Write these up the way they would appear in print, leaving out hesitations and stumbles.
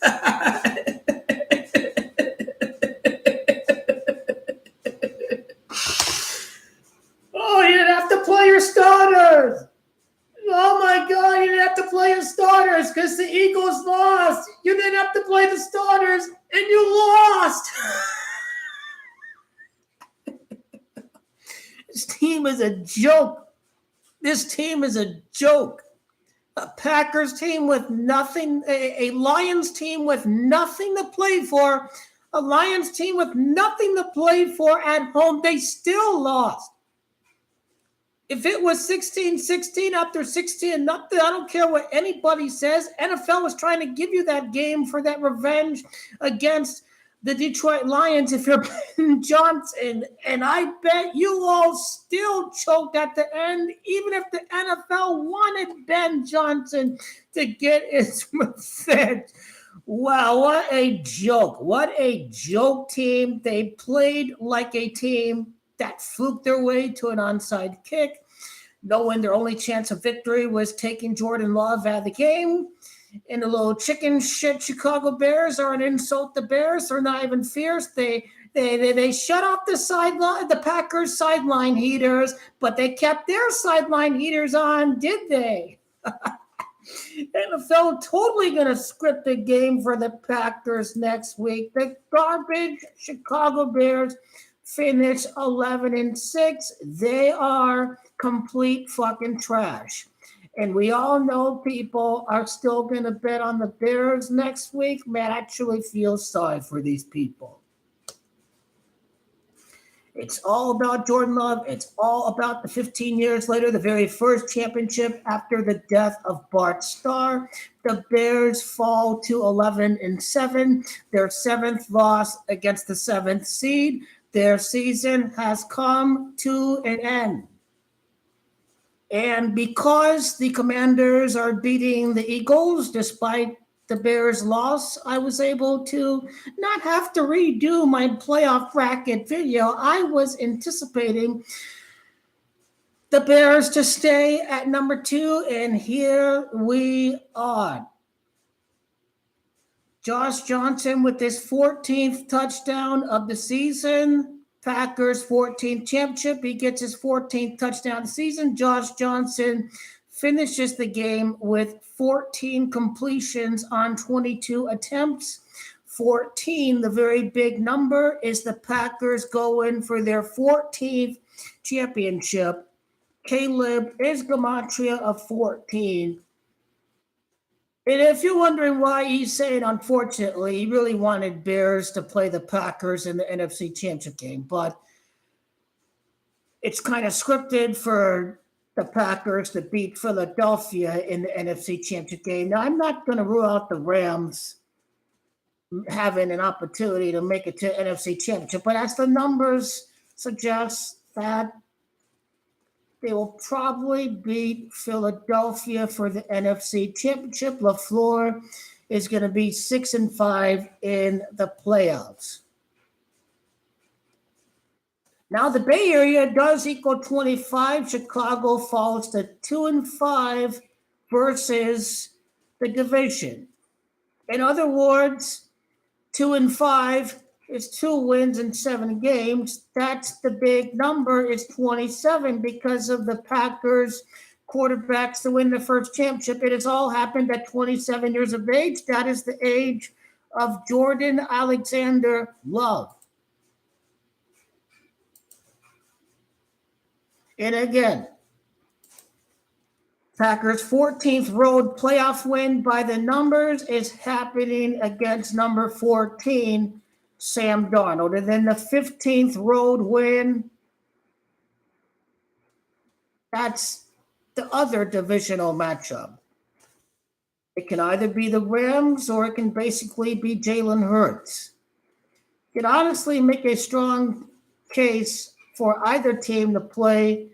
Oh, you didn't have to play your starters. Oh my God, you didn't have to play your starters because the Eagles lost. You didn't have to play the starters and you lost. This team is a joke. This team is a joke. A Packers team with nothing, a Lions team with nothing to play for, a Lions team with nothing to play for at home. They still lost. If it was 16-16 after 16 nothing, I don't care what anybody says. NFL was trying to give you that game for that revenge against the Detroit Lions if you're Ben Johnson. And I bet you all still choked at the end, even if the NFL wanted Ben Johnson to get his revenge. Wow, what a joke. What a joke team. They played like a team that fluked their way to an onside kick, knowing their only chance of victory was taking Jordan Love out of the game. And the little chicken shit Chicago Bears are an insult to Bears. They're not even fierce. They shut off the Packers sideline heaters, but they kept their sideline heaters on, did they? NFL totally going to script a game for the Packers next week. The garbage Chicago Bears finish 11-6. They are complete fucking trash. And we all know people are still going to bet on the Bears next week. Man, I truly feel sorry for these people. It's all about Jordan Love. It's all about the 15 years later, the very first championship after the death of Bart Starr. The Bears fall to 11-7. Their seventh loss against the seventh seed. Their season has come to an end. And because the Commanders are beating the Eagles, despite the Bears' loss, I was able to not have to redo my playoff bracket video. I was anticipating the Bears to stay at number 2, and here we are. Josh Johnson with his 14th touchdown of the season. Packers 14th championship. He gets his 14th touchdown of the season. Josh Johnson finishes the game with 14 completions on 22 attempts. 14, the very big number, is the Packers going for their 14th championship. Caleb is gematria of 14. And if you're wondering why he's saying unfortunately, he really wanted Bears to play the Packers in the NFC Championship game. But it's kind of scripted for the Packers to beat Philadelphia in the NFC Championship game. Now, I'm not going to rule out the Rams having an opportunity to make it to NFC Championship. But as the numbers suggest, that they will probably beat Philadelphia for the NFC Championship. LaFleur is going to be 6-5 in the playoffs. Now the Bay Area does equal 25. Chicago falls to 2-5 versus the division. In other words, 2-5 is 2 wins in 7 games. That's the big number. It's 27 because of the Packers quarterbacks to win the first championship. It has all happened at 27 years of age. That is the age of Jordan Alexander Love. And again, Packers' 14th road playoff win by the numbers is happening against number 14, Sam Darnold. And then the 15th road win, that's the other divisional matchup. It can either be the Rams or it can basically be Jalen Hurts. You can honestly make a strong case for either team to play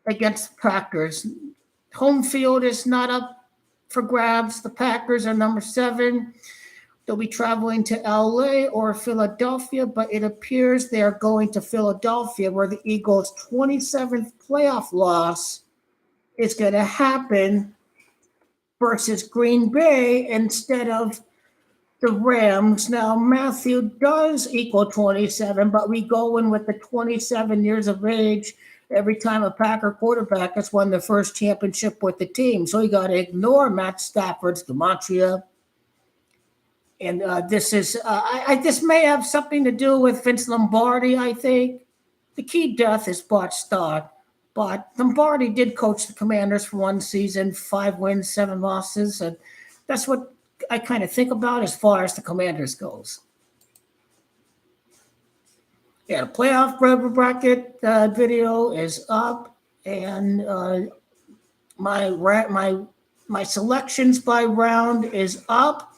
against the Packers. Home field is not up for grabs. The Packers are number 7. They'll be traveling to LA or Philadelphia, but it appears they are going to Philadelphia, where the Eagles' 27th playoff loss is going to happen versus Green Bay instead of the Rams. Now, Matthew does equal 27, but we go in with the 27 years of age every time a Packer quarterback has won their first championship with the team. So you got to ignore Matt Stafford's gematria. And this may have something to do with Vince Lombardi, I think. The key death is Bart Starr. But Lombardi did coach the Commanders for one season, 5 wins, 7 losses. And that's what I kind of think about as far as the Commanders goes. Yeah, the playoff bracket video is up. And my selections by round is up.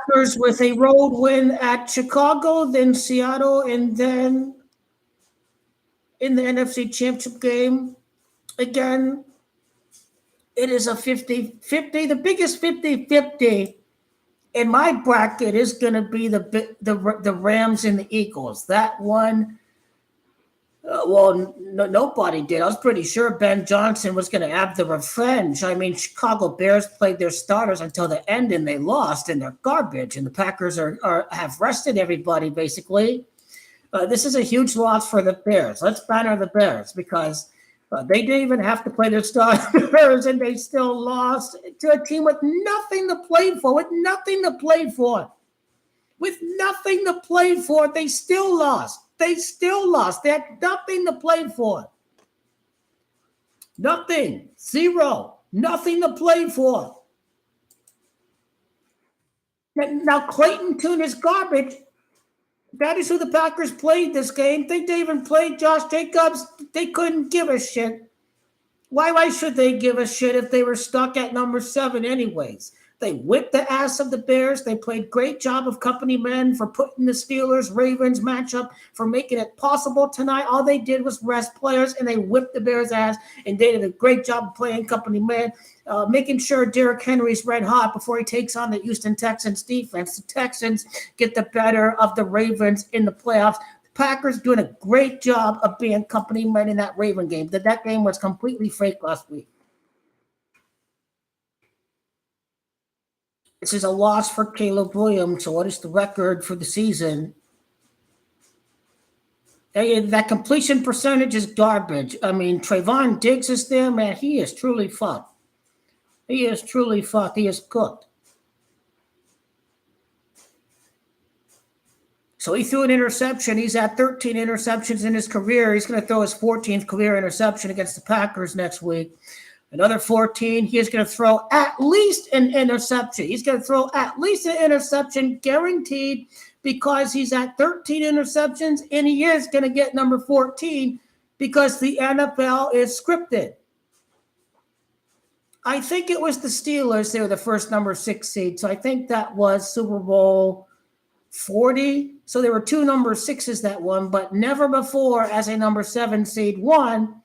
Packers with a road win at Chicago, then Seattle, and then in the NFC Championship game, again, it is a 50-50. The biggest 50-50 in my bracket is going to be the Rams and the Eagles. That one, nobody did. I was pretty sure Ben Johnson was going to have the revenge. I mean, Chicago Bears played their starters until the end, and they lost, and they're garbage. And the Packers have rested everybody, basically. This is a huge loss for the Bears. Let's banner the Bears because they didn't even have to play their starters, and they still lost to a team with nothing to play for, With nothing to play for, they still lost. They had nothing to play for. Nothing. Zero. Nothing to play for. Now, Clayton Tune is garbage. That is who the Packers played this game. They even played Josh Jacobs. They couldn't give a shit. Why should they give a shit if they were stuck at number 7 anyways? They whipped the ass of the Bears. They played great job of company men for putting the Steelers-Ravens matchup, for making it possible tonight. All they did was rest players, and they whipped the Bears' ass, and they did a great job of playing company men, making sure Derrick Henry's red hot before he takes on the Houston Texans defense. The Texans get the better of the Ravens in the playoffs. The Packers doing a great job of being company men in that Raven game. That game was completely fake last week. This is a loss for Caleb Williams. So what is the record for the season? That completion percentage is garbage. I mean, Trayvon Diggs is there, man. He is truly fucked. He is cooked. So he threw an interception. He's at 13 interceptions in his career. He's going to throw his 14th career interception against the Packers next week. Another 14, he is going to throw at least an interception. He's going to throw at least an interception guaranteed because he's at 13 interceptions, and he is going to get number 14 because the NFL is scripted. I think it was the Steelers. They were the first number 6 seed, so I think that was Super Bowl 40. So there were 2 number 6s that won, but never before as a number 7 seed won.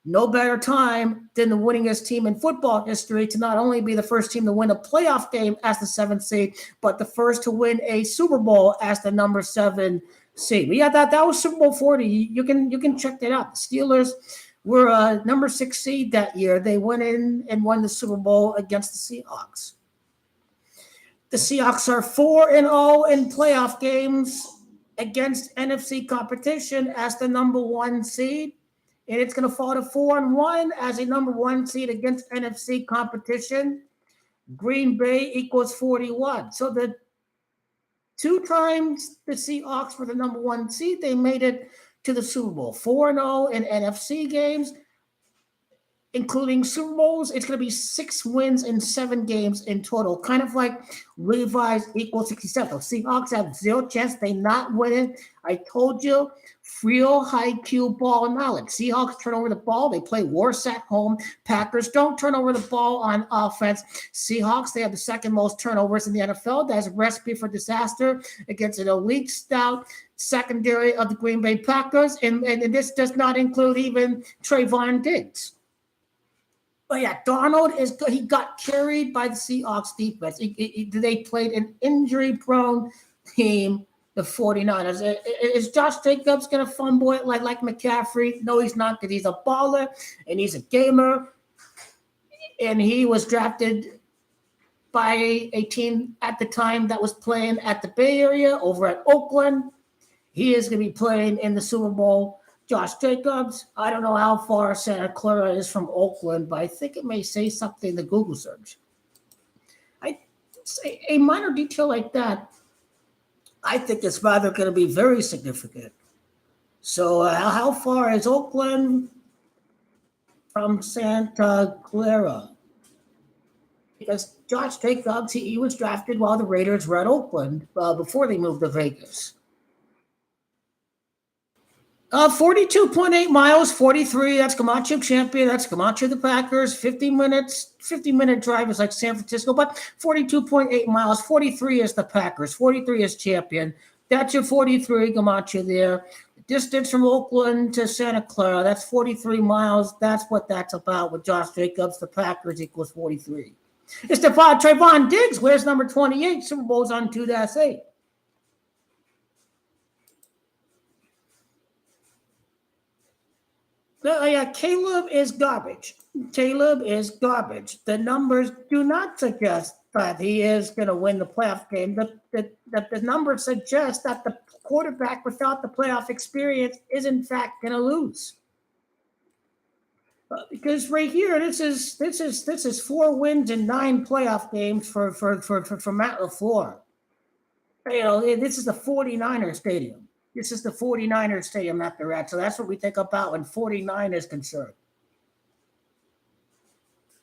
No better time than the winningest team in football history to not only be the first team to win a playoff game as the 7th seed, but the first to win a Super Bowl as the number 7 seed. But yeah, that was Super Bowl 40. You can check that out. The Steelers were a number 6 seed that year. They went in and won the Super Bowl against the Seahawks. The Seahawks are 4-0 in playoff games against NFC competition as the number 1 seed. And it's going to fall to 4-1 as a number 1 seed against NFC competition. Green Bay equals 41. So the 2 times the Seahawks were the number 1 seed, they made it to the Super Bowl. 4-0 in NFC games, including Super Bowls. It's going to be 6 wins in 7 games in total. Kind of like Levi's equals 67. The Seahawks have 0 chance. They not winning. I told you. Real high Q ball knowledge. Seahawks turn over the ball. They play worse at home. Packers don't turn over the ball on offense. Seahawks, they have the 2nd most turnovers in the NFL. That's a recipe for disaster against an elite stout secondary of the Green Bay Packers. And this does not include even Trayvon Diggs. But yeah, Darnold he got carried by the Seahawks defense. They played an injury-prone team. The 49ers. Is Josh Jacobs going to fumble it like McCaffrey? No, he's not, because he's a baller and he's a gamer. And he was drafted by a team at the time that was playing at the Bay Area over at Oakland. He is going to be playing in the Super Bowl. Josh Jacobs, I don't know how far Santa Clara is from Oakland, but I think it may say something in the Google search. A minor detail like that, I think it's rather going to be very significant. So how far is Oakland from Santa Clara? Because Josh Jacobs, he was drafted while the Raiders were at Oakland before they moved to Vegas. 42.8 miles, 43. That's Camacho champion. That's Camacho the Packers. 50-minute drive is like San Francisco, but 42.8 miles, 43 is the Packers. 43 is champion. That's your 43, Camacho there. Distance from Oakland to Santa Clara, that's 43 miles. That's what that's about with Josh Jacobs. The Packers equals 43. It's Trayvon Diggs. Where's number 28? Super Bowl's on 2-8. Yeah, Caleb is garbage. Caleb is garbage. The numbers do not suggest that he is going to win the playoff game. The numbers suggest that the quarterback without the playoff experience is in fact going to lose. Because right here, this is 4 wins and 9 playoff games for Matt LaFleur. You know, this is the 49er stadium. This is the 49ers stadium that they're at. So that's what we think about when 49 is concerned.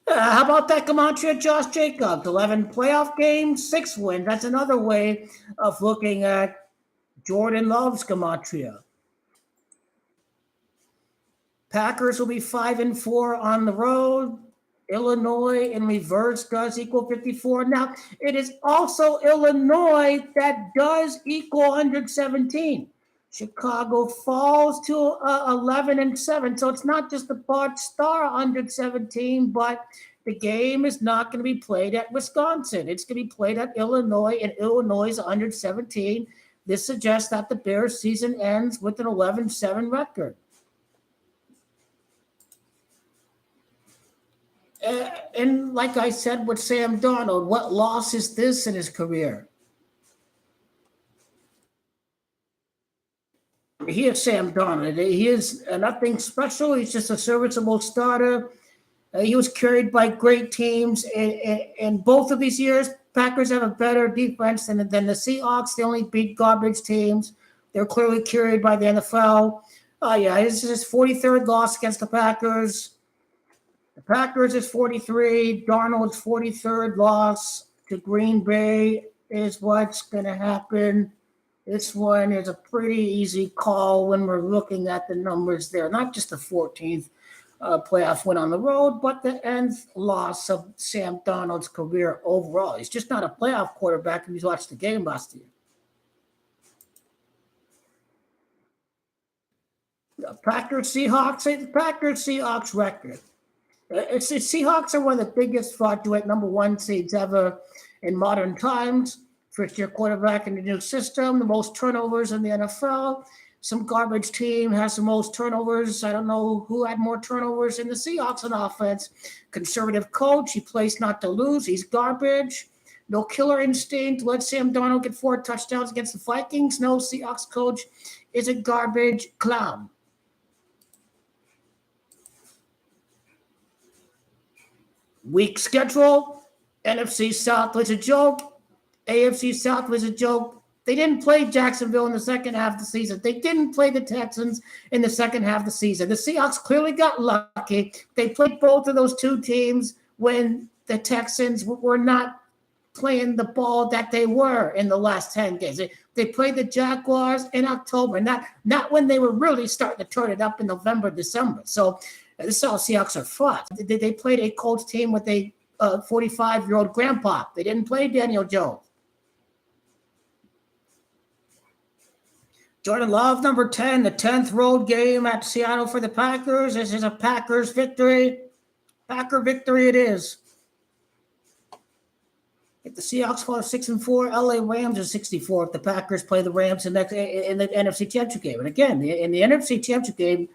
How about that Camacho Josh Jacobs? 11 playoff games, 6 wins. That's another way of looking at Jordan Love's Camacho. Packers will be 5-4 on the road. Illinois in reverse does equal 54. Now, it is also Illinois that does equal 117. Chicago falls to 11-7. So it's not just the Bart Starr 117, but the game is not going to be played at Wisconsin. It's going to be played at Illinois, and Illinois is 117. This suggests that the Bears season ends with an 11-7 record. And like I said with Sam Darnold, what loss is this in his career? He is Sam Darnold. He is nothing special. He's just a serviceable starter. He was carried by great teams. In both of these years, Packers have a better defense than the Seahawks. They only beat garbage teams. They're clearly carried by the NFL. This is his 43rd loss against the Packers. The Packers is 43. Darnold's 43rd loss to Green Bay is what's going to happen. This one is a pretty easy call when we're looking at the numbers there. Not just the 14th playoff win on the road, but the nth loss of Sam Darnold's career overall. He's just not a playoff quarterback if he's watched the game last year. The Packers-Seahawks record. The Seahawks are one of the biggest fraudulent number 1 seeds ever in modern times. First-year quarterback in the new system, the most turnovers in the NFL. Some garbage team has the most turnovers. I don't know who had more turnovers in the Seahawks on offense. Conservative coach. He plays not to lose. He's garbage. No killer instinct. Let Sam Darnold get 4 touchdowns against the Vikings. No, Seahawks coach is a garbage clown. Weak schedule. NFC South was a joke. AFC South was a joke. They didn't play Jacksonville in the second half of the season. They didn't play the Texans in the second half of the season. The Seahawks clearly got lucky. They played both of those 2 teams when the Texans were not playing the ball that they were in the last 10 games. They played the Jaguars in October, not when they were really starting to turn it up in November, December. So this is how Seahawks are fought. They played a Colts team with a 45-year-old grandpa. They didn't play Daniel Jones. Jordan Love, number 10, the 10th road game at Seattle for the Packers. This is a Packers victory. Packer victory it is. If the Seahawks fall 6-4, LA Rams is 64. If the Packers play the Rams in the NFC Championship game. And again, in the NFC Championship game,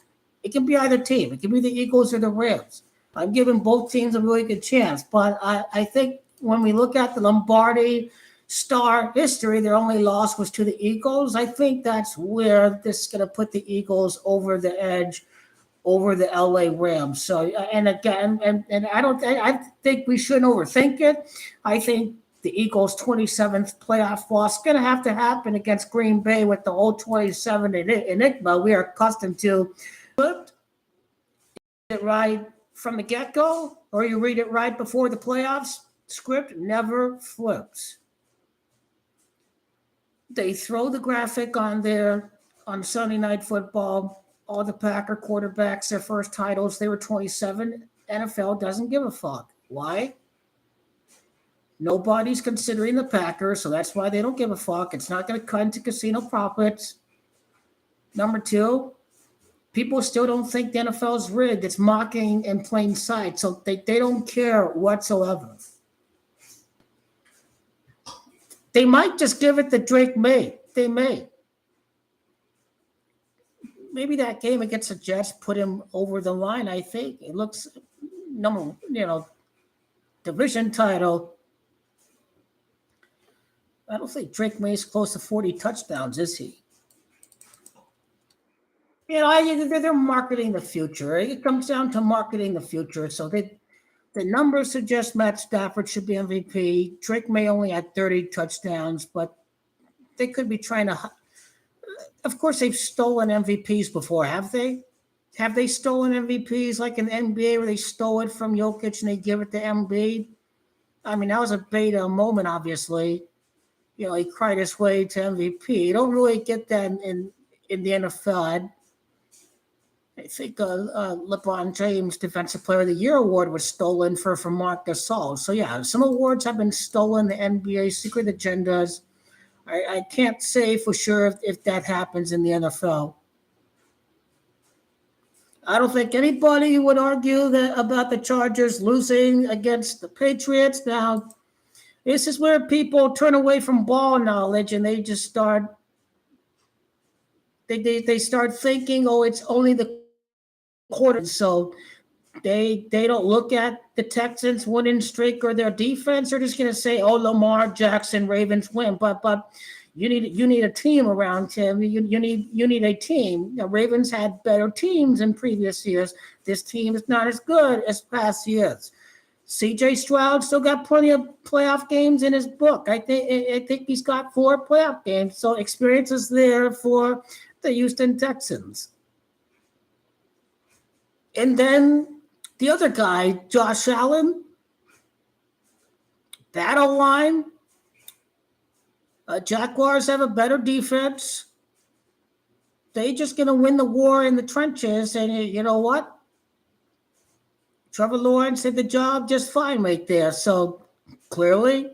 it can be either team. It can be the Eagles or the Rams. I'm giving both teams a really good chance. But I think when we look at the Lombardi star history, their only loss was to the Eagles. I think that's where this is going to put the Eagles over the edge over the LA Rams. So, and again, and I think we shouldn't overthink it. I think the Eagles' 27th playoff loss is going to have to happen against Green Bay with the whole 27 enigma we are accustomed to. Flipped it right from the get-go, or you read it right before the playoffs. Script never flips. They throw the graphic on there on Sunday Night Football. All the Packer quarterbacks, their first titles, they were 27. NFL doesn't give a fuck. Why? Nobody's considering the Packers, so that's why they don't give a fuck. It's not going to cut into casino profits. Number two, people still don't think the NFL is rigged. It's mocking in plain sight, so they don't care whatsoever. They might just give it to Drake May. They may. Maybe that game against the Jets put him over the line, I think. It looks, division title. I don't think Drake May's close to 40 touchdowns, is he? They're marketing the future. It comes down to marketing the future. So the numbers suggest Matt Stafford should be MVP. Drake May only had 30 touchdowns, but they could be trying to. Of course, they've stolen MVPs before, have they? Have they stolen MVPs like in the NBA where they stole it from Jokic and they give it to Embiid? I mean, that was a beta moment, obviously. He cried his way to MVP. You don't really get that in the NFL. I think LeBron James Defensive Player of the Year award was stolen from Marc Gasol. So, yeah, some awards have been stolen. The NBA secret agendas. I can't say for sure if that happens in the NFL. I don't think anybody would argue about the Chargers losing against the Patriots. Now, this is where people turn away from ball knowledge and they just start they start thinking, oh, it's only the quarter. So they don't look at the Texans winning streak or their defense. They're just gonna say, oh, Lamar Jackson, Ravens win. But you need a team around him. You need a team. Ravens had better teams in previous years. This team is not as good as past years. CJ Stroud still got plenty of playoff games in his book. I think he's got 4 playoff games. So experience is there for the Houston Texans. And then the other guy, Josh Allen, battle line. Jaguars have a better defense. They just going to win the war in the trenches. And you know what? Trevor Lawrence did the job just fine right there. So clearly,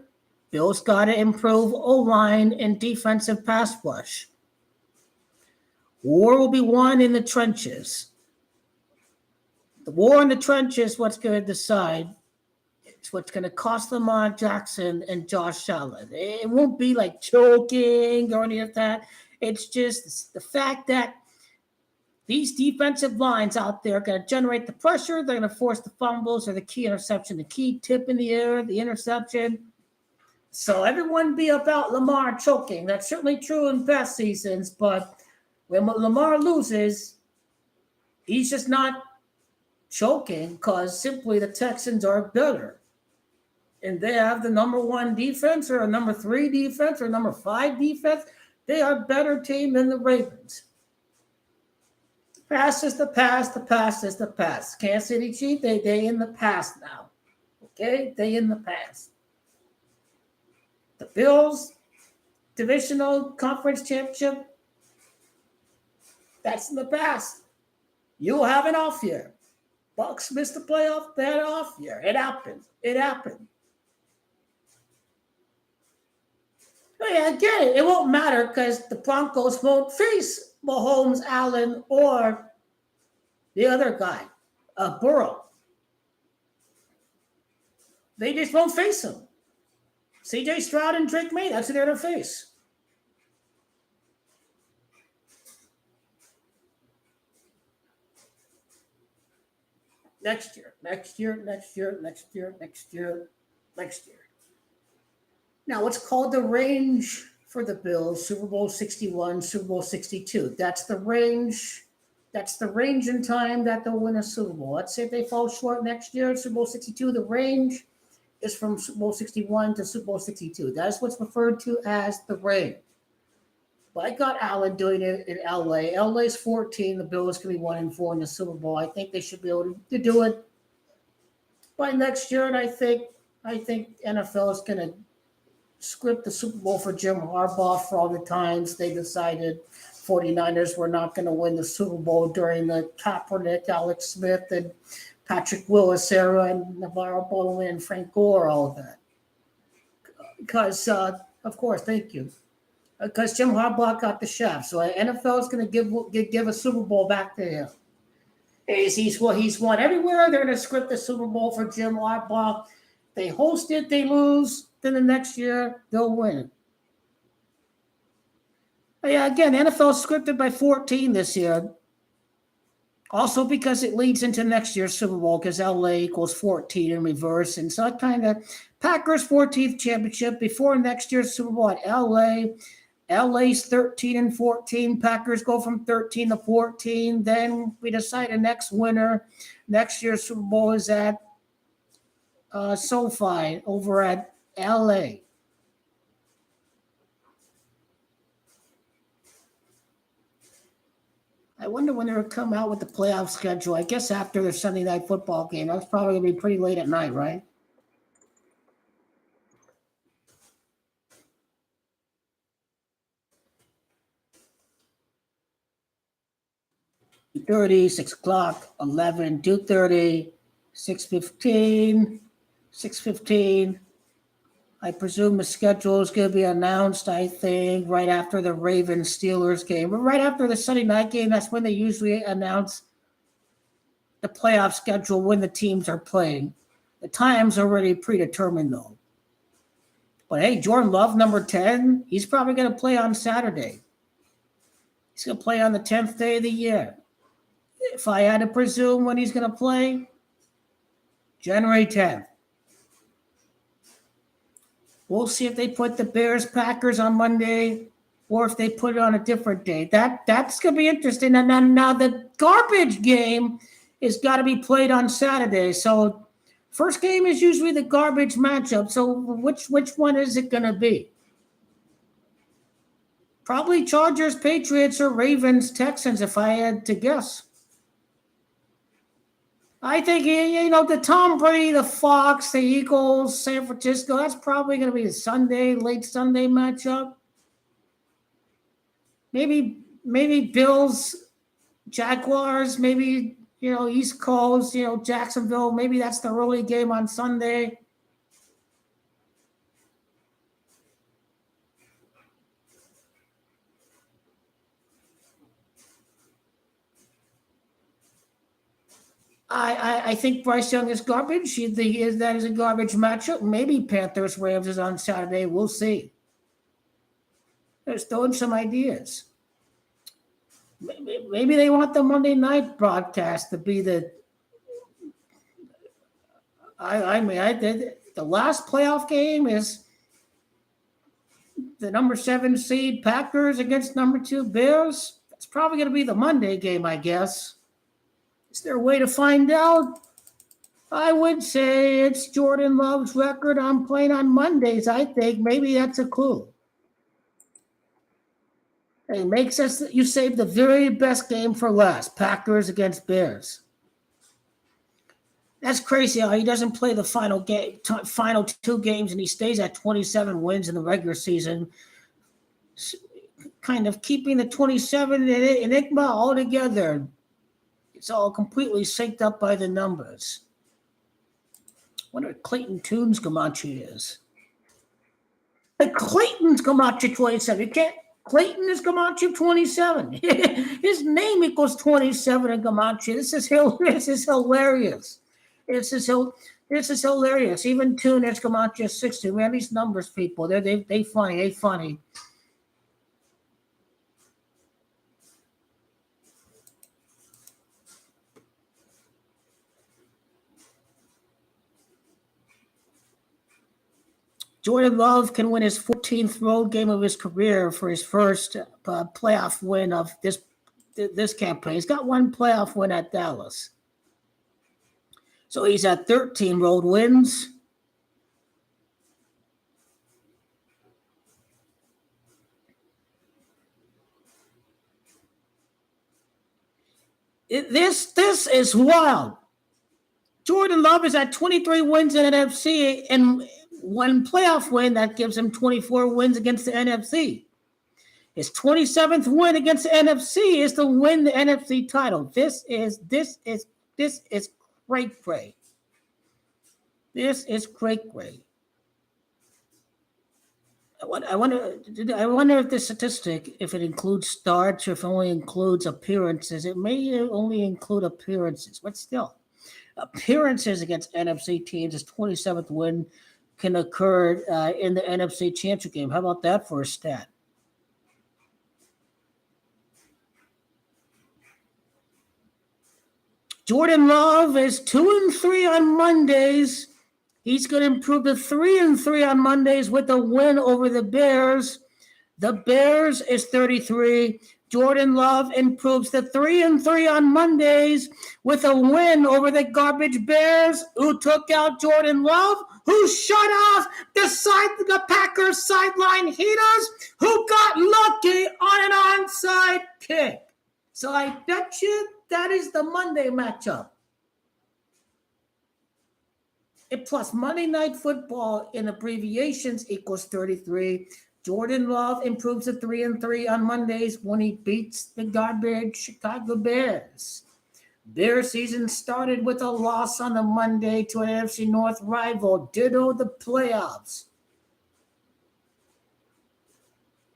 Bill's got to improve O-line and defensive pass rush. War will be won in the trenches. The war in the trenches is what's going to decide. It's what's going to cost Lamar Jackson and Josh Allen. It won't be like choking or any of that. It's just the fact that these defensive lines out there are going to generate the pressure. They're going to force the fumbles or the key interception, the key tip in the air, the interception. So everyone be about Lamar choking. That's certainly true in past seasons. But when Lamar loses, he's just not choking because simply the Texans are better. And they have the number 1 defense or a number 3 defense or number 5 defense. They are a better team than the Ravens. Past is the past. The past is the past. Kansas City Chiefs, they in the past now. Okay? They in the past. The Bills, divisional conference championship, that's in the past. You'll have an off year. Bucks missed the playoff, they had an off year. It happened. Oh, yeah, I get it. It won't matter because the Broncos won't face Mahomes, Allen, or the other guy, Burrow. They just won't face him. CJ Stroud and Drake May, that's who they're going to face. Next year. Now, it's called the range for the Bills, Super Bowl 61, Super Bowl 62. That's the range. That's the range in time that they'll win a Super Bowl. Let's say if they fall short next year, Super Bowl 62, the range is from Super Bowl 61 to Super Bowl 62. That's what's referred to as the range. But I got Allen doing it in LA. LA's 14. The Bills can be 1-4 in the Super Bowl. I think they should be able to do it by next year. And I think NFL is going to script the Super Bowl for Jim Harbaugh for all the times they decided 49ers were not going to win the Super Bowl during the Kaepernick, Alex Smith, and Patrick Willis era, and Navarro Bowman and Frank Gore, all of that. Because, of course, thank you. Because Jim Harbaugh got the shaft, so NFL is going to give a Super Bowl back to him. He's won everywhere. They're going to script the Super Bowl for Jim Harbaugh. They host it, they lose. Then the next year they'll win. Yeah, again, NFL scripted by 14 this year. Also because it leads into next year's Super Bowl because LA equals 14 in reverse. And so it kind of Packers 14th championship before next year's Super Bowl at LA. LA's 13-14. Packers go from 13 to 14. Then we decide the next winner. Next year's Super Bowl is at SoFi over at LA. I wonder when they'll come out with the playoff schedule. I guess after the Sunday night football game. That's probably going to be pretty late at night, right? 2:30, 6 o'clock, 11, 2:30, 6:15, 6:15. I presume the schedule is going to be announced, I think, right after the Ravens-Steelers game. But right after the Sunday night game, that's when they usually announce the playoff schedule when the teams are playing. The time's already predetermined, though. But hey, Jordan Love, number 10, he's probably going to play on Saturday. He's going to play on the 10th day of the year. If I had to presume when he's going to play, January 10th. We'll see if they put the Bears-Packers on Monday or if they put it on a different day. That's going to be interesting. And now the garbage game is got to be played on Saturday. So first game is usually the garbage matchup. So which one is it going to be? Probably Chargers, Patriots, or Ravens, Texans, if I had to guess. I think, the Tom Brady, the Fox, the Eagles, San Francisco, that's probably going to be a Sunday, late Sunday matchup. Maybe Bills, Jaguars, maybe, East Coast, Jacksonville. Maybe that's the early game on Sunday. I think Bryce Young is garbage. That is a garbage matchup. Maybe Panthers Rams is on Saturday. We'll see. They're throwing some ideas. Maybe they want the Monday night broadcast to be the. I did the last playoff game is the number 7 seed Packers against number 2 Bears. That's probably going to be the Monday game, I guess. Is there a way to find out? I would say it's Jordan Love's record I'm playing on Mondays. I think maybe that's a clue. It makes sense that you save the very best game for last. Packers against Bears. That's crazy how he doesn't play the final 2 games and he stays at 27 wins in the regular season. Kind of keeping the 27 enigma all together. It's all completely synced up by the numbers. I wonder what Clayton Tune's Comanche is. Clayton's Comanche 27. You can't. Clayton is Comanche 27. His name equals 27 in Comanche. This is hilarious. This is hilarious. Even Tune is Comanche 60. Man, these numbers people, they funny. They funny. Jordan Love can win his 14th road game of his career for his first playoff win of this campaign. He's got one playoff win at Dallas. So he's at 13 road wins. This is wild. Jordan Love is at 23 wins in NFC and one playoff win that gives him 24 wins against the NFC. His 27th win against the NFC is to win the NFC title. This is great. This is great. I wonder if the statistic, if it includes starts or if it only includes appearances. It may only include appearances, but still. Appearances against NFC teams, his 27th win can occur in the NFC Championship game. How about that for a stat? Jordan Love is 2-3 on Mondays. He's going to improve to 3-3 on Mondays with a win over the Bears. The Bears is 33. Jordan Love improves to 3-3 on Mondays with a win over the garbage Bears, who took out Jordan Love, who shut off the Packers sideline heaters, who got lucky on an onside kick. So I bet you that is the Monday matchup. And plus Monday Night Football in abbreviations equals 33. Jordan Love improves to 3-3 on Mondays when he beats the garbage Chicago Bears. Their season started with a loss on a Monday to an NFC North rival. Ditto the playoffs.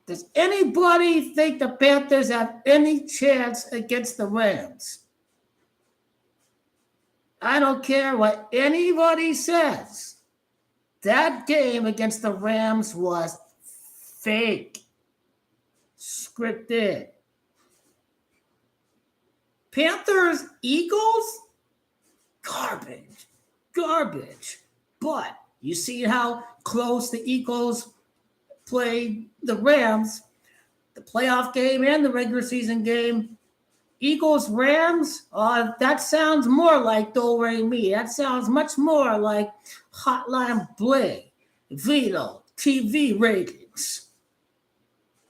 Does anybody think the Panthers have any chance against the Rams? I don't care what anybody says. That game against the Rams was fake, scripted. Panthers, Eagles, garbage. But you see how close the Eagles played the Rams, the playoff game and the regular season game. Eagles, Rams, that sounds more like Do Re Mi. That sounds much more like Hotline Bling, Vito, TV ratings.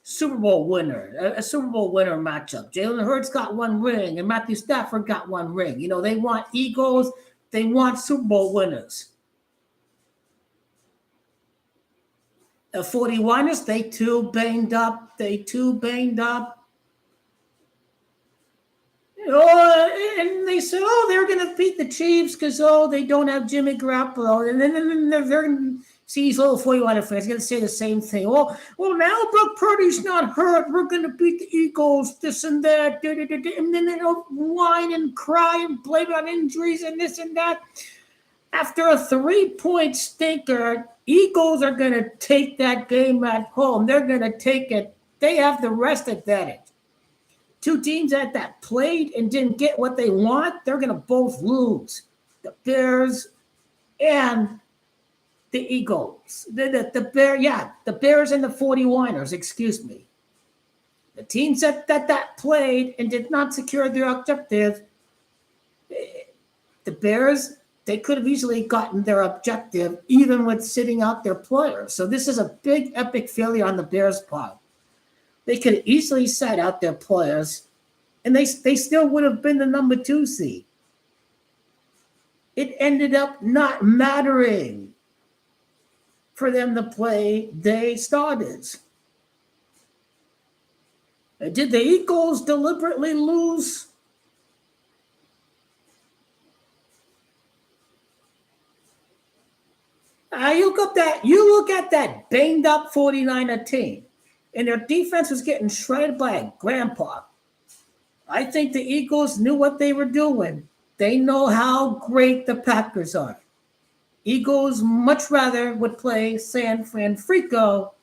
Super Bowl winner, a Super Bowl winner matchup. Jalen Hurts got one ring and Matthew Stafford got one ring. You know, they want Eagles, they want Super Bowl winners. The 41ers, they too banged up. And they said, they're going to beat the Chiefs because, they don't have Jimmy Garoppolo. And then they're going to see these little 41er fans going to say the same thing. Well, now Brock Purdy's not hurt. We're going to beat the Eagles, this and that. And then they'll whine and cry and blame it on injuries and this and that. After a 3-point stinker, Eagles are going to take that game at home. They're going to take it. They have the rest advantage. Two teams that played and didn't get what they want, they're going to both lose. The Bears and the Eagles. The Bears and the 41ers, excuse me. The teams that played and did not secure their objective, the Bears, they could have easily gotten their objective even with sitting out their players. So this is a big, epic failure on the Bears' part. They could easily set out their players, and they still would have been the number 2 seed. It ended up not mattering for them to play their starters. Did the Eagles deliberately lose? You look at that banged up 49er team. And their defense was getting shredded by a grandpa. I think the Eagles knew what they were doing. They know how great the Packers are. Eagles much rather would play San Francisco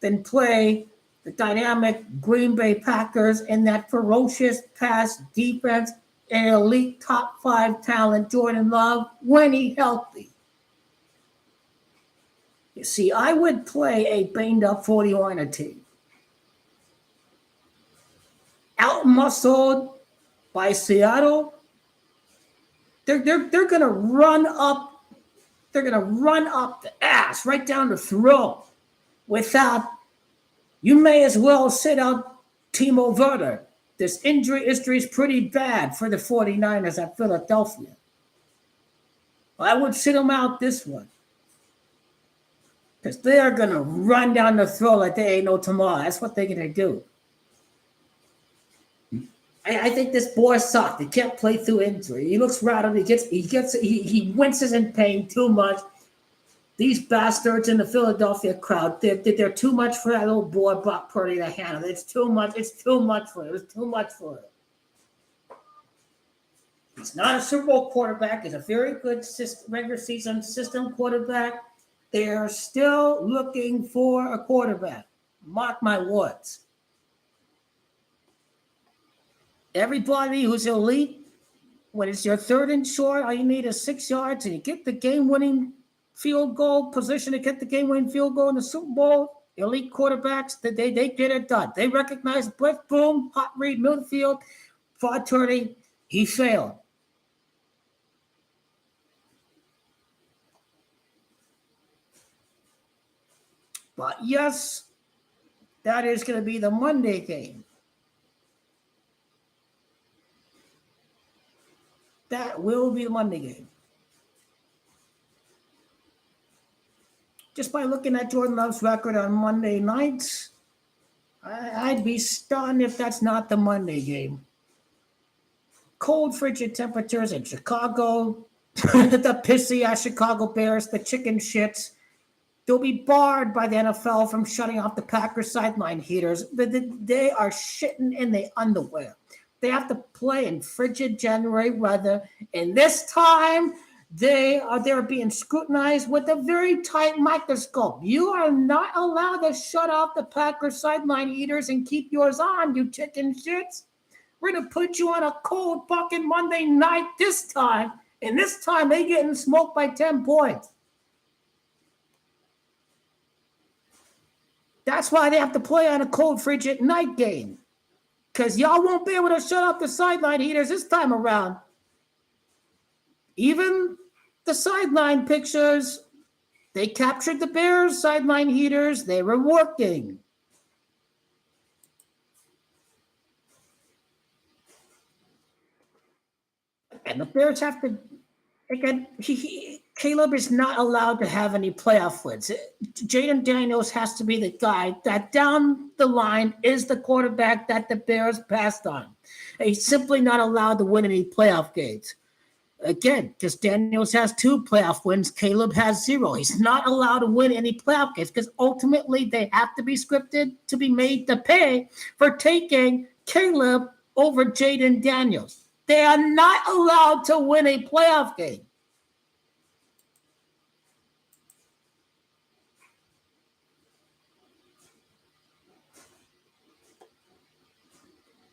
than play the dynamic Green Bay Packers and that ferocious pass defense and elite top 5 talent Jordan Love when he's healthy. See, I would play a banged up 49er team. Out-muscled by Seattle. They're gonna run up. They're gonna run up the ass, right down the throat. Without, you may as well sit out Timo Werner. This injury history is pretty bad for the 49ers at Philadelphia. I would sit them out this one. Because they are going to run down the throat like they ain't no tomorrow. That's what they're going to do. I think this boy sucked. He can't play through injury. He looks rattled. He winces in pain too much. These bastards in the Philadelphia crowd, they're too much for that little boy Brock Purdy to handle. It's too much. It's too much for him. It's too much for him. He's not a Super Bowl quarterback. He's a very good regular season system quarterback. They're still looking for a quarterback. Mark my words. Everybody who's elite, when it's your third and short, all you need is 6 yards, and you get the game-winning field goal position to get the game-winning field goal in the Super Bowl. Elite quarterbacks, they get it done. They recognize Brett Boom, hot read, midfield, far turning. He failed. But yes, that is going to be the Monday game. That will be the Monday game. Just by looking at Jordan Love's record on Monday nights, I'd be stunned if that's not the Monday game. Cold, frigid temperatures in Chicago, the pissy-ass Chicago Bears, the chicken shits. They'll be barred by the NFL from shutting off the Packers sideline heaters. They are shitting in the underwear. They have to play in frigid January weather, and this time they're being scrutinized with a very tight microscope. You are not allowed to shut off the Packers sideline heaters and keep yours on, you chicken shits. We're gonna put you on a cold fucking Monday night this time, and this time they getting smoked by 10 points. That's why they have to play on a cold, frigid night game. Because y'all won't be able to shut off the sideline heaters this time around. Even the sideline pictures, they captured the Bears' sideline heaters. They were working. And the Bears have to, again, Caleb is not allowed to have any playoff wins. Jaden Daniels has to be the guy that down the line is the quarterback that the Bears passed on. He's simply not allowed to win any playoff games. Again, because Daniels has 2 playoff wins, Caleb has 0. He's not allowed to win any playoff games because ultimately they have to be scripted to be made to pay for taking Caleb over Jaden Daniels. They are not allowed to win a playoff game.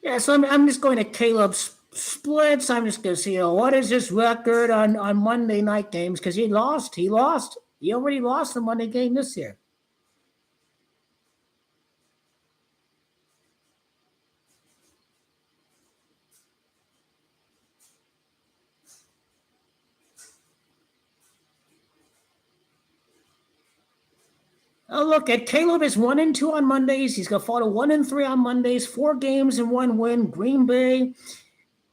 Yeah, so I'm just going to Caleb's splits. I'm just going to see, what is his record on Monday night games? Because he lost. He already lost the Monday game this year. Oh, look at Caleb is 1-2 on Mondays. He's going to fall to 1-3 on Mondays. 4 games and 1 win. Green Bay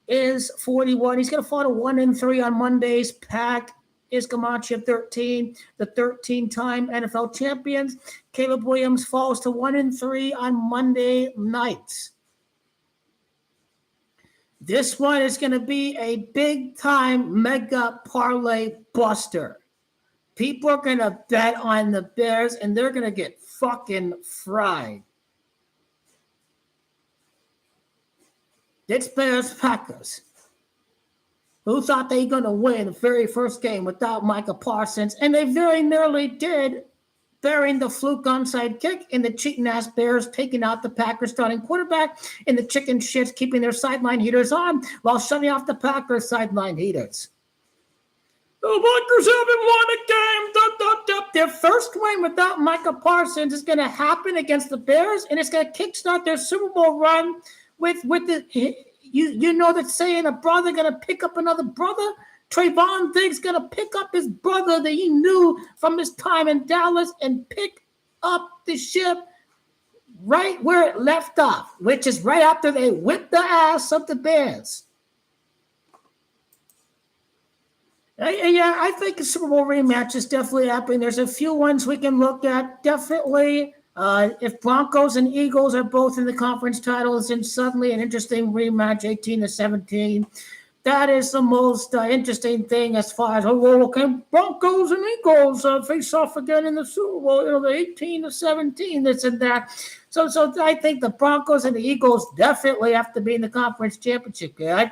is 41. He's going to fall to 1-3 on Mondays. Pack is Camacho 13, the 13-time NFL champions. Caleb Williams falls to 1-3 on Monday nights. This one is going to be a big-time mega parlay buster. People are going to bet on the Bears, and they're going to get fucking fried. It's Bears-Packers. Who thought they were going to win the very first game without Micah Parsons? And they very nearly did, bearing the fluke onside kick, and the cheating-ass Bears taking out the Packers starting quarterback, and the chicken shits keeping their sideline heaters on while shutting off the Packers sideline heaters. The Packers haven't won a game. Their first win without Micah Parsons is going to happen against the Bears, and it's going to kickstart their Super Bowl run with the you know that saying a brother going to pick up another brother. Trayvon Diggs going to pick up his brother that he knew from his time in Dallas and pick up the ship right where it left off, which is right after they whipped the ass of the Bears. Yeah, I think a Super Bowl rematch is definitely happening. There's a few ones we can look at. Definitely, if Broncos and Eagles are both in the conference titles, and suddenly an interesting rematch, 18-17. That is the most interesting thing as far as can Broncos and Eagles face off again in the Super Bowl? The 18-17, this and that. So I think the Broncos and the Eagles definitely have to be in the conference championship game.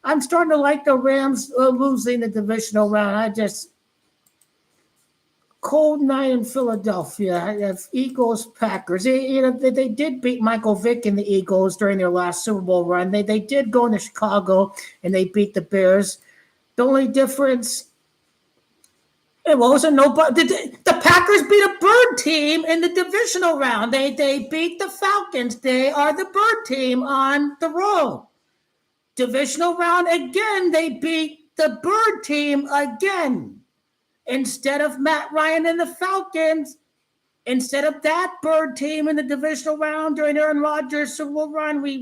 I'm starting to like the Rams losing the divisional round. Cold night in Philadelphia. Eagles, Packers. They did beat Michael Vick and the Eagles during their last Super Bowl run. They did go into Chicago and they beat the Bears. The only difference, it wasn't nobody. The Packers beat a bird team in the divisional round. They beat the Falcons. They are the bird team on the road. Divisional round again, they beat the bird team again. Instead of Matt Ryan and the Falcons, instead of that bird team in the divisional round during Aaron Rodgers' Super Bowl run, we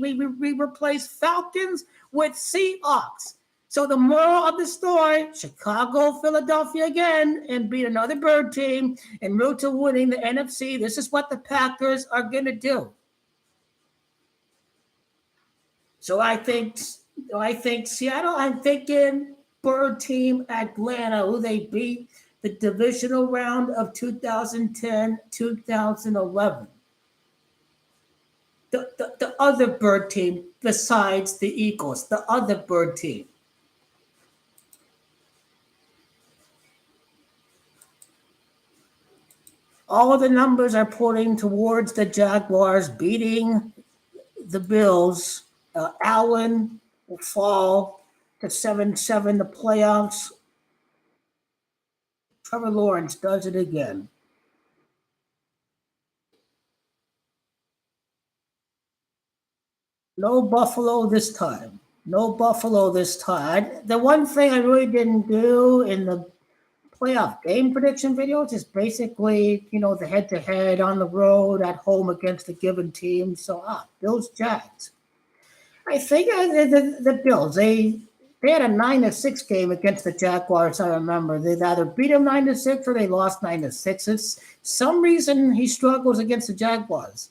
replaced Falcons with Seahawks. So the moral of the story, Chicago, Philadelphia again, and beat another bird team and route to winning the NFC. This is what the Packers are going to do. So I think Seattle, I'm thinking bird team Atlanta, who they beat the divisional round of 2010-2011. The other bird team besides the Eagles, the other bird team. All of the numbers are pointing towards the Jaguars beating the Bills. Allen will fall to 7-7 the playoffs. Trevor Lawrence does it again. No Buffalo this time. The one thing I really didn't do in the playoff game prediction videos is basically, the head-to-head on the road at home against a given team. So, Bills, Jags. I think the Bills, they had a 9-6 game against the Jaguars, I remember. They either beat them 9-6 or they lost 9-6. It's some reason he struggles against the Jaguars.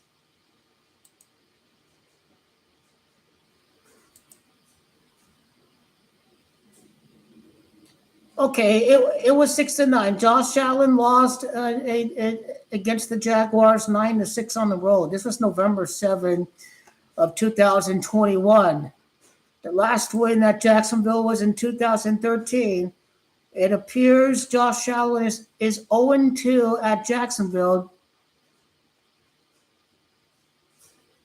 Okay, it was 6-9. Josh Allen lost against the Jaguars 9-6 on the road. This was November 7 of 2021. The last win at Jacksonville was in 2013. It appears Josh Allen is 0-2 at Jacksonville.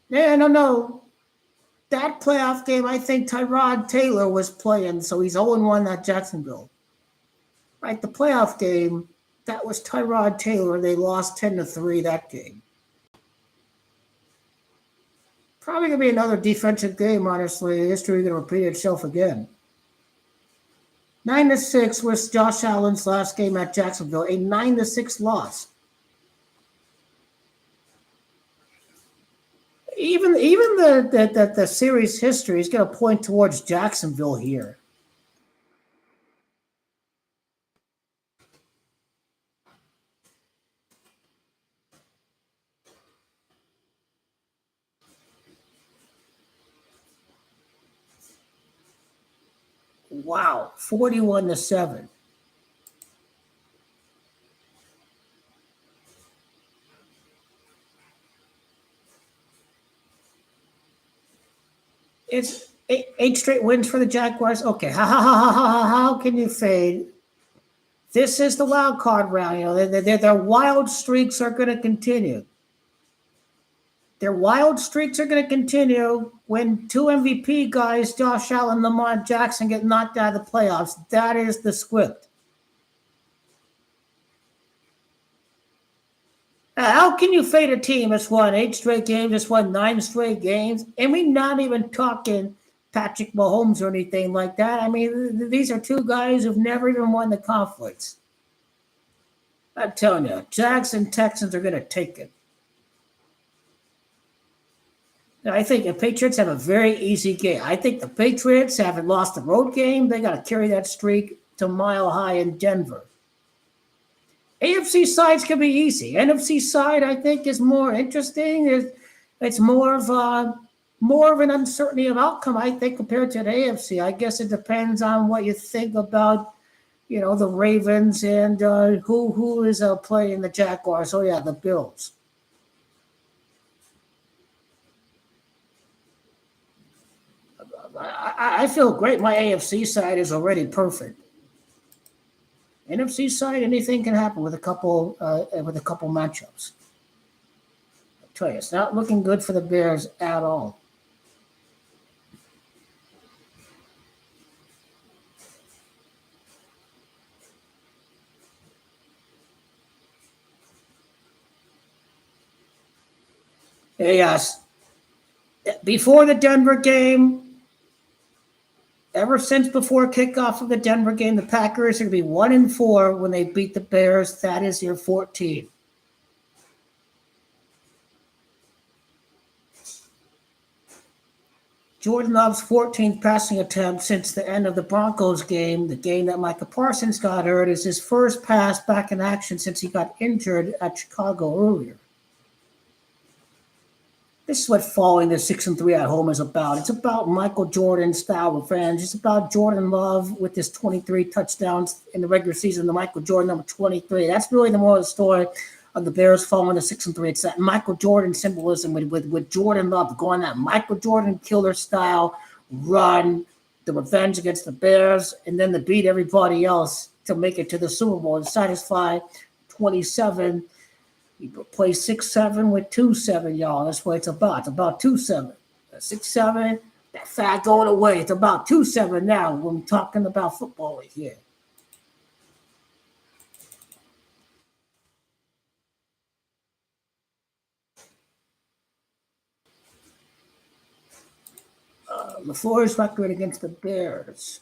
Yeah, no. That playoff game, I think Tyrod Taylor was playing, so he's 0-1 at Jacksonville. Right, the playoff game, that was Tyrod Taylor. They lost 10-3 that game. Probably going to be another defensive game, honestly. History going to repeat itself again. 9-6 was Josh Allen's last game at Jacksonville, a 9-6 loss. Even the series history is going to point towards Jacksonville here. Wow, 41-7. It's eight straight wins for the Jaguars. Okay, how can you fade? This is the wild card round. Their wild streaks are going to continue. Their wild streaks are going to continue when two MVP guys, Josh Allen and Lamar Jackson, get knocked out of the playoffs. That is the script. How can you fade a team that's won 8 straight games, that's won 9 straight games, and we're not even talking Patrick Mahomes or anything like that? I mean, these are two guys who've never even won the conference. I'm telling you, Jags and Texans are going to take it. I think the Patriots have a very easy game. I think the Patriots haven't lost a road game. They got to carry that streak to Mile High in Denver. AFC sides can be easy. NFC side, I think, is more interesting. It's more of an uncertainty of outcome, I think, compared to the AFC. I guess it depends on what you think about, the Ravens and who is playing the Jaguars. Oh yeah, the Bills. I feel great. My AFC side is already perfect. NFC side, anything can happen with a couple matchups. I tell you, it's not looking good for the Bears at all. Yes, before the Denver game, ever since before kickoff of the Denver game, the Packers are going to be 1-4 when they beat the Bears. That is your 14. Jordan Love's 14th passing attempt since the end of the Broncos game, the game that Micah Parsons got hurt, is his first pass back in action since he got injured at Chicago earlier. This is what falling to 6-3 at home is about. It's about Michael Jordan's style revenge. It's about Jordan Love with his 23 touchdowns in the regular season, the Michael Jordan number 23. That's really the moral of the story of the Bears falling to 6-3. It's that Michael Jordan symbolism with Jordan Love going that Michael Jordan killer style run, the revenge against the Bears, and then to beat everybody else to make it to the Super Bowl and satisfy 27. You play 6-7 with 2-7, y'all. That's what it's about. It's about 2-7. 6-7, that fat going away. It's about 2-7 now when we're talking about football here. LaFleur's record against the Bears.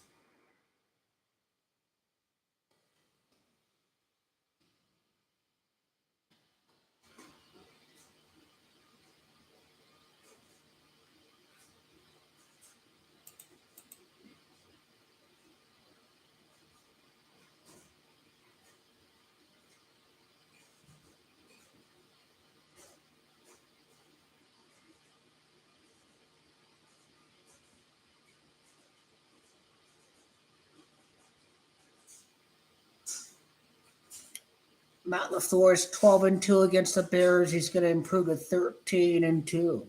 Matt LaFleur's 12-2 against the Bears. He's going to improve to 13-2.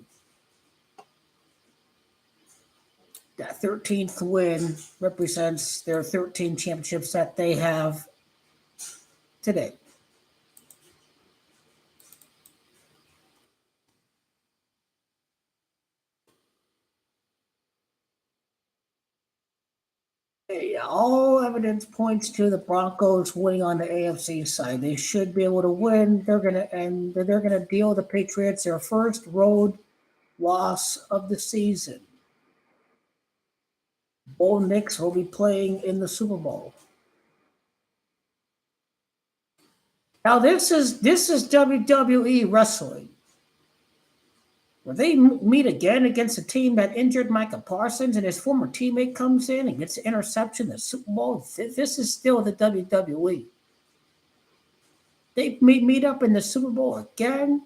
That 13th win represents their 13 championships that they have today. All evidence points to the Broncos winning on the AFC side. They should be able to win. They're gonna deal with the Patriots their first road loss of the season. Bo Nix will be playing in the Super Bowl. Now this is WWE wrestling. Will they meet again against a team that injured Micah Parsons and his former teammate comes in and gets an interception in the Super Bowl? This is still the WWE. They meet up in the Super Bowl again,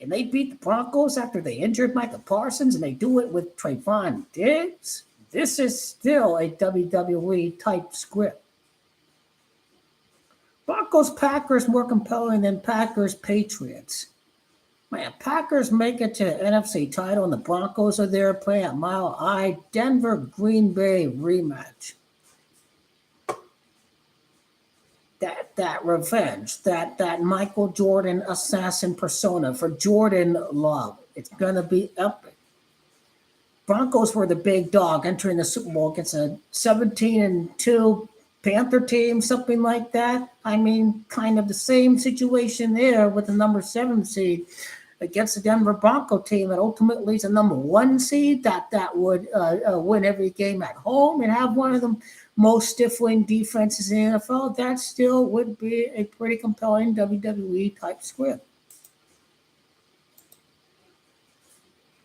and they beat the Broncos after they injured Micah Parsons, and they do it with Trayvon Diggs. This is still a WWE type script. Broncos Packers more compelling than Packers Patriots. Man, Packers make it to the NFC title, and the Broncos are there playing at Mile High. Denver Green Bay rematch. That revenge, that Michael Jordan assassin persona for Jordan Love. It's gonna be epic. Broncos were the big dog entering the Super Bowl against a 17-2 Panther team, something like that. I mean, kind of the same situation there with the number 7 seed against the Denver Bronco team that ultimately is a number 1 seed that would win every game at home and have one of the most stifling defenses in the NFL. That still would be a pretty compelling WWE type script.